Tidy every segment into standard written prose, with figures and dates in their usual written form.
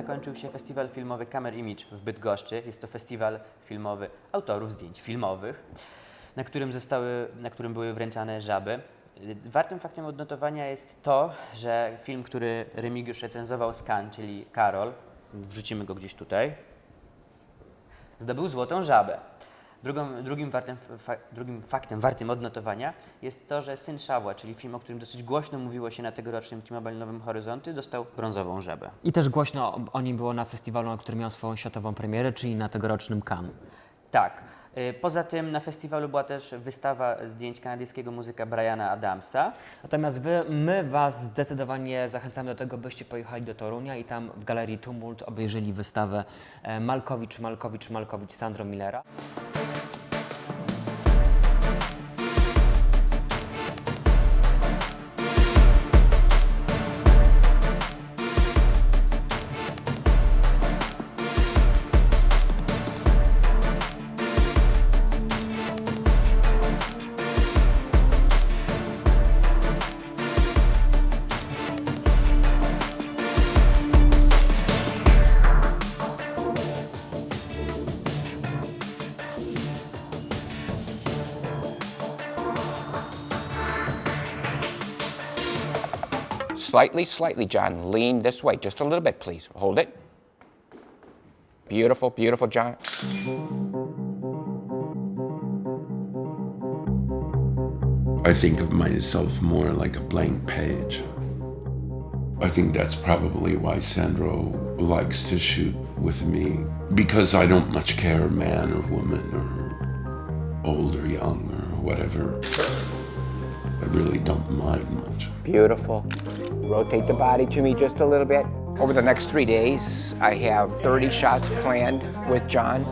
zakończył się festiwal filmowy Camerimage w Bydgoszczy. Jest to festiwal filmowy autorów zdjęć filmowych, na którym były wręczane żaby. Wartym faktem odnotowania jest to, że film, który Remigiusz recenzował z Cannes, czyli Karol, wrzucimy go gdzieś tutaj, zdobył złotą żabę. Drugim faktem wartym odnotowania jest to, że Syn Szawła, czyli film, o którym dosyć głośno mówiło się na tegorocznym T-Mobile Nowym Horyzonty, dostał brązową żabę. I też głośno o nim było na festiwalu, który miał swoją światową premierę, czyli na tegorocznym Cannes. Tak. Poza tym na festiwalu była też wystawa zdjęć kanadyjskiego muzyka Briana Adamsa. Natomiast my Was zdecydowanie zachęcamy do tego, byście pojechali do Torunia i tam w Galerii Tumult obejrzeli wystawę Malkowicz Sandro Millera. Slightly, John. Lean this way, just a little bit, please. Hold it. Beautiful, beautiful, John. I think of myself more like a blank page. I think that's probably why Sandro likes to shoot with me, because I don't much care, man or woman or old or young or whatever. I really don't mind much. Beautiful. Rotate the body to me just a little bit. Over the next 3 days, I have 30 shots planned with John.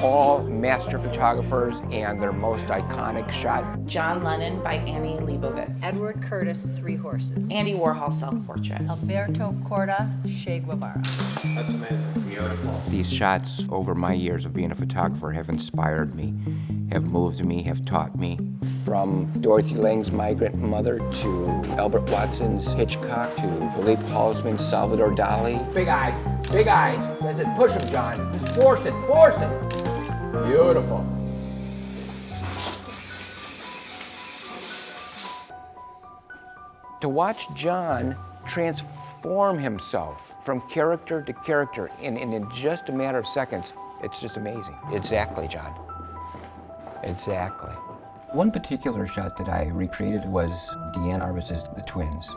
All master photographers and their most iconic shot. John Lennon by Annie Leibovitz. Edward Curtis, Three Horses. Andy Warhol self-portrait. Alberto Corda, Che Guevara. That's amazing. Beautiful. These shots over my years of being a photographer have inspired me, have moved me, have taught me. From Dorothy Lang's Migrant Mother to Albert Watson's Hitchcock to Philippe Halsman's Salvador Dali. Big eyes, big eyes. That's it. Push him, John. Just force it, force it. Beautiful. To watch John transform himself from character to character in just a matter of seconds, it's just amazing. Exactly, John. Exactly. One particular shot that I recreated was Deanne Arbus's The Twins.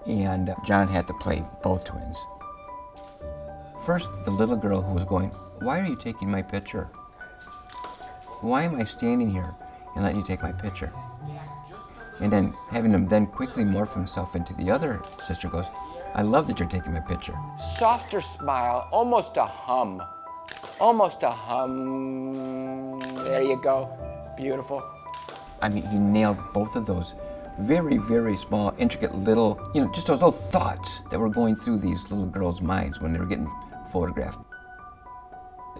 And John had to play both twins. First, the little girl who was going, "Why are you taking my picture? Why am I standing here and letting you take my picture?" And then having him then quickly morph himself into the other sister goes, "I love that you're taking my picture." Softer smile, almost a hum. Almost a hum. There you go. Beautiful. I mean, he nailed both of those very, very small, intricate little, just those little thoughts that were going through these little girls' minds when they were getting photographed.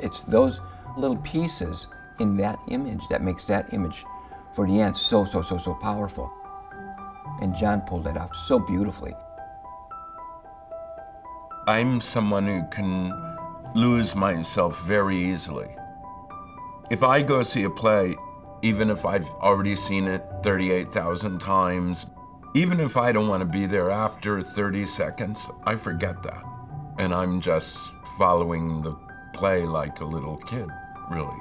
It's those little pieces in that image that makes that image for Deanne so powerful. And John pulled that off so beautifully. I'm someone who can lose myself very easily. If I go see a play, even if I've already seen it 38,000 times, even if I don't want to be there after 30 seconds, I forget that. And I'm just following the play like a little kid, really.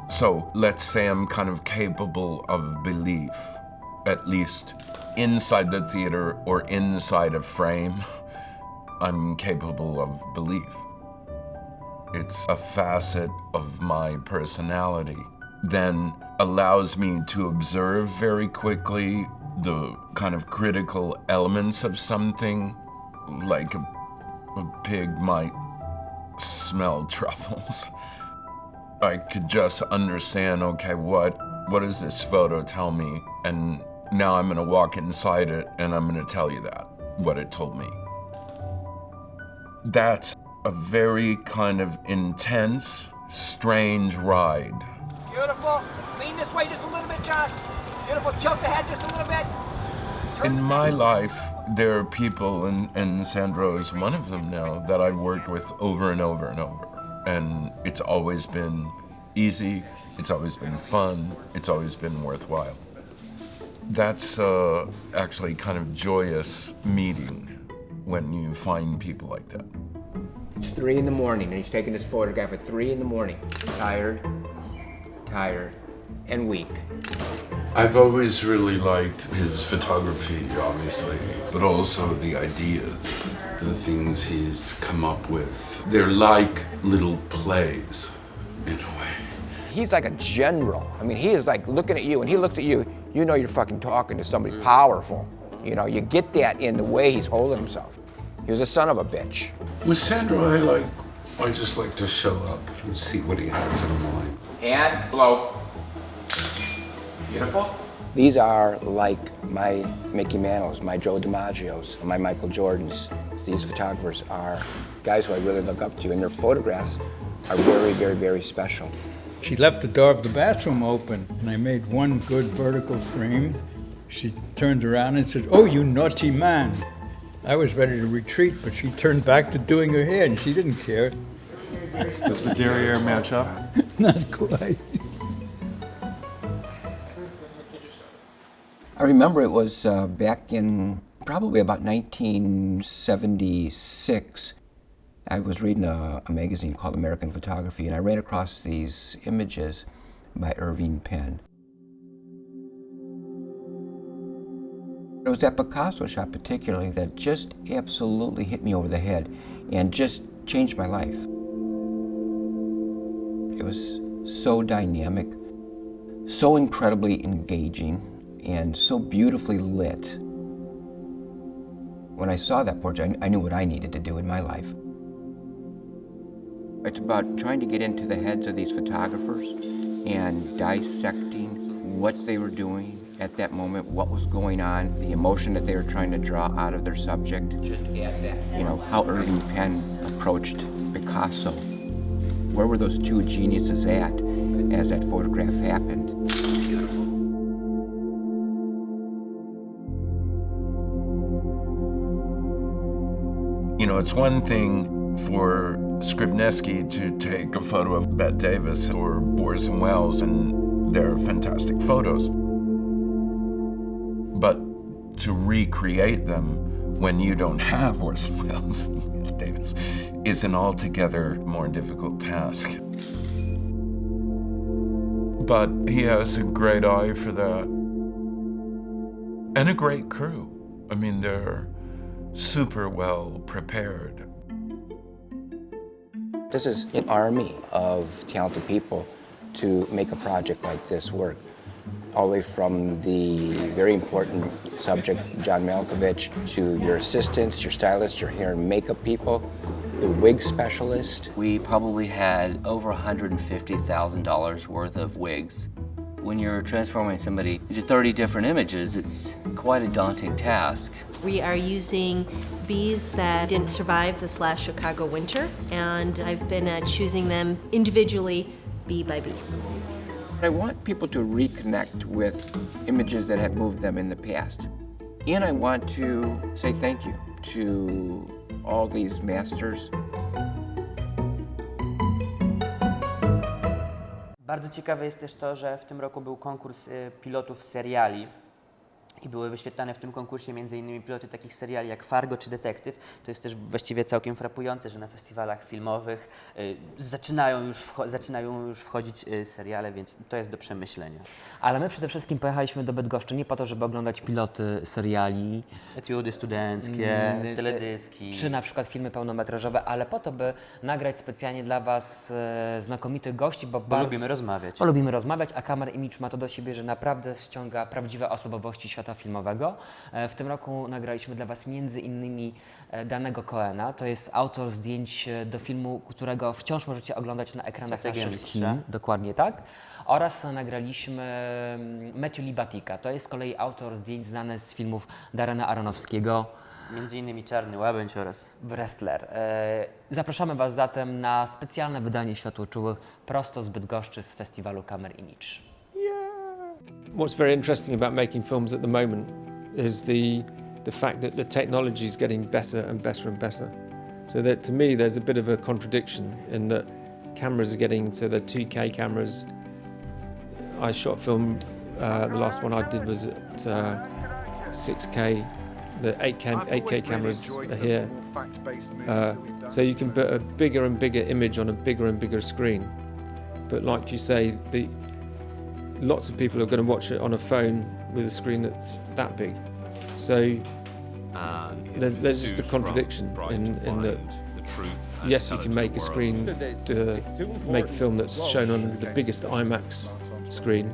So let's say I'm kind of capable of belief, at least inside the theater or inside a frame, I'm capable of belief. It's a facet of my personality. Then allows me to observe very quickly the kind of critical elements of something, like a pig might smell truffles. I could just understand, okay, what does this photo tell me? And now I'm gonna walk inside it and I'm gonna tell you that, what it told me. That's a very kind of intense, strange ride. Beautiful. Lean this way just a little bit, John. Beautiful. Tilt the head just a little bit. In my life, there are people, and Sandro is one of them now, that I've worked with over and over and over. And it's always been easy, it's always been fun, it's always been worthwhile. That's actually kind of joyous meeting when you find people like that. It's 3 in the morning, and he's taking this photograph at 3 in the morning. Tired, and weak. I've always really liked his photography, obviously, but also the ideas, the things he's come up with. They're like little plays, in a way. He's like a general. I mean, he is like looking at you, and he looks at you, you know you're fucking talking to somebody powerful. You know, you get that in the way he's holding himself. He was a son of a bitch. With Sandro, I just like to show up and see what he has in mind. And blow. Beautiful. These are like my Mickey Mantles, my Joe DiMaggios, my Michael Jordans. These photographers are guys who I really look up to, and their photographs are very, very, very special. She left the door of the bathroom open, and I made one good vertical frame. She turned around and said, "Oh, you naughty man." I was ready to retreat, but she turned back to doing her hair, and she didn't care. Does the derriere match up? Not quite. I remember it was back in probably about 1976. I was reading a magazine called American Photography, and I ran across these images by Irving Penn. It was that Picasso shot particularly that just absolutely hit me over the head and just changed my life. It was so dynamic, so incredibly engaging, and so beautifully lit. When I saw that portrait, I knew what I needed to do in my life. It's about trying to get into the heads of these photographers and dissecting what they were doing at that moment, what was going on, the emotion that they were trying to draw out of their subject. Just add that. You know, how Irving Penn approached Picasso. Where were those two geniuses at as that photograph happened? You know, it's one thing for Scribnesky to take a photo of Bette Davis or Orson Welles, and they're fantastic photos. But to recreate them when you don't have Orson Welles and Bette Davis is an altogether more difficult task. But he has a great eye for that. And a great crew. I mean, they're super well prepared. This is an army of talented people to make a project like this work. All the way from the very important subject, John Malkovich, to your assistants, your stylists, your hair and makeup people, the wig specialist. We probably had over $150,000 worth of wigs. When you're transforming somebody into 30 different images, it's quite a daunting task. We are using bees that didn't survive this last Chicago winter, and I've been choosing them individually, bee by bee. I want people to reconnect with images that have moved them in the past. And I want to say thank you to all these masters. Bardzo ciekawe jest też to, że w tym roku był konkurs pilotów seriali i były wyświetlane w tym konkursie m.in. piloty takich seriali jak Fargo czy Detektyw. To jest też właściwie całkiem frapujące, że na festiwalach filmowych zaczynają już wchodzić seriale, więc to jest do przemyślenia. Ale my przede wszystkim pojechaliśmy do Bydgoszczy nie po to, żeby oglądać piloty seriali, Etiudy studenckie, teledyski. czy na przykład filmy pełnometrażowe, ale po to, by nagrać specjalnie dla Was znakomitych gości, bo lubimy rozmawiać. Bo lubimy rozmawiać, a Camerimage ma to do siebie, że naprawdę ściąga prawdziwe osobowości świata filmowego. W tym roku nagraliśmy dla Was m.in. Danego Coena. To jest autor zdjęć do filmu, którego wciąż możecie oglądać na ekranach naszych kin. Dokładnie tak. Oraz nagraliśmy Matthew Libatika. To jest z kolei autor zdjęć znany z filmów Darrena Aronofskiego. Między innymi Czarny Łabędź oraz Wrestler. Zapraszamy Was zatem na specjalne wydanie Światłoczułych prosto z Bydgoszczy z festiwalu Camerimage. What's very interesting about making films at the moment is the fact that the technology is getting better and better and better. So that to me there's a bit of a contradiction in that cameras are getting to the 2K cameras. I shot film, the last one I did was at 6K. The 8K cameras are here. So you can put a bigger and bigger image on a bigger and bigger screen. But like you say, lots of people are going to watch it on a phone with a screen that's that big. So there's just a contradiction in that. Yes, you can make a screen, make a film that's shown on the biggest IMAX screen.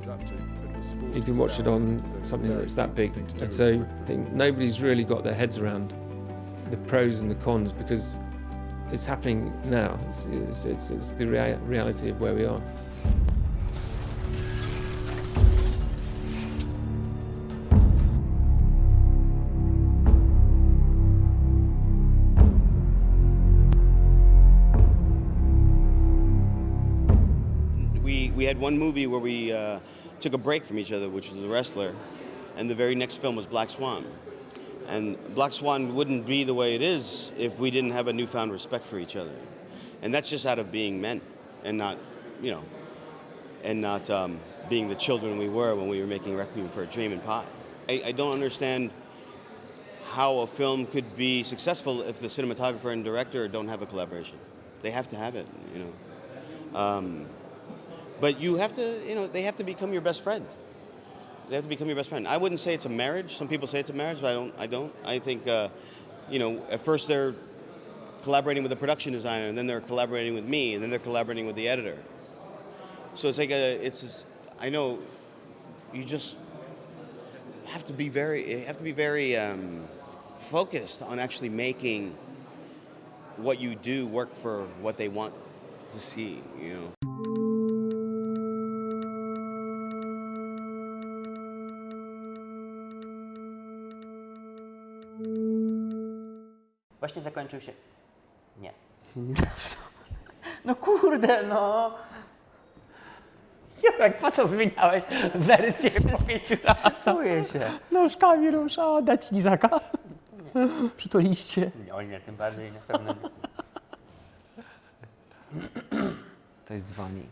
You can watch it on something that's that big. And so I think nobody's really got their heads around the pros and the cons, because it's happening now. It's the reality of where we are. We had one movie where we took a break from each other, which was The Wrestler, and the very next film was Black Swan. And Black Swan wouldn't be the way it is if we didn't have a newfound respect for each other. And that's just out of being men and not, you know, and not being the children we were when we were making Requiem for a Dream and Pie. I don't understand how a film could be successful if the cinematographer and director don't have a collaboration. They have to have it, you know. But you have to, you know, they have to become your best friend. They have to become your best friend. I wouldn't say it's a marriage. Some people say it's a marriage, but I don't. I think, you know, at first they're collaborating with the production designer, and then they're collaborating with me, and then they're collaborating with the editor. So it's like I know, you just have to be very focused on actually making what you do work for what they want to see, you know. Właśnie zakończył się... Nie. No kurde, no! Jurek, po co zmieniałeś wersję po 5 latach? Stresuję się. Nóżkami rusza, dać lizaka. Przytuliście. Nie, tym bardziej na pewno nie. To jest dzwoni.